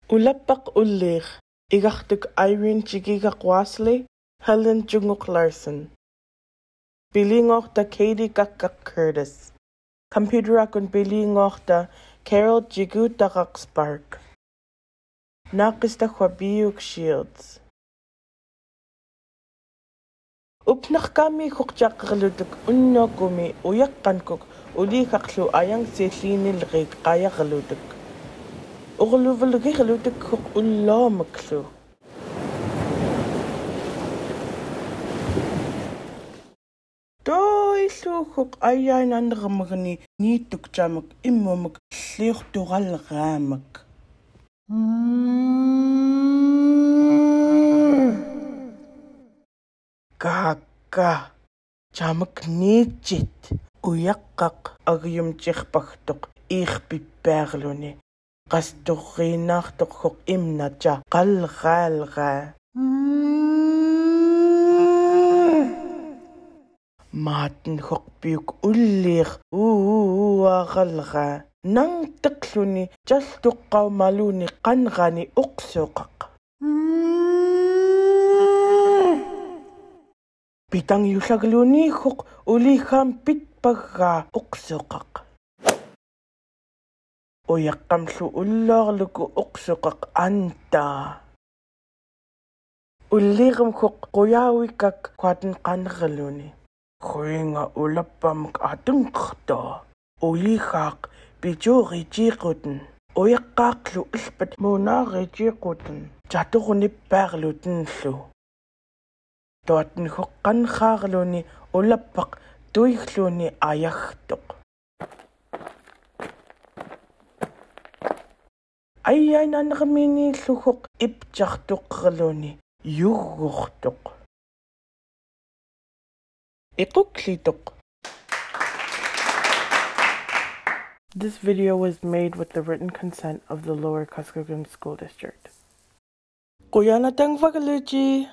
Ulapaq ullir, igartuk Irene Chigigaq Wasley, Helen Junguk Larson. Bilingorta Katie Gakak Curtis. Computerakun bilingorta Carol Jigutagaq Spark. Naqista Huabiuk Shields. Upnaqkami huqjaqerlutuk unnokumi uyaqqankuk uliqaqlu ayang sillinilriq qayaqerlutuk. Urluvelgirlutuk huq ulloomaklu. Toilu huq ayainanramagni niitukjamak immumak liurturalraamak. Kaka jamak niitjit uyaqqaq agiumjirpagtuq iirpippaarluni qasturriinaartuq huq imnaja qalraalraa maaten huq piuk ulliir uaqalraa nangteqluni jaltuqqaumaluni qanrani uqsuqaq Pitang yusagluni huq uliham pitpaggaa uqsuqaq. Uyaqqamlu ulloorluku uqsuqaq antaa. Ullirm huq quyawikak quaten qanraluni. Huinga ulappamak atunqartaa. Ulihaaq pijuuri jiiquten. Uyaqqaaqlu ilpat muunaari jiiquten. Jaturunippaarlutenlu. Toaten huq qanraarluni ulappaq tuigluni ayagtuq. Ayainanrminiillu huq ipjartuqrluni yugurtuq. Iquklituq. This video was made with the written consent of the Lower Kuskokwim School District. Kuyanatang Vagaluchi.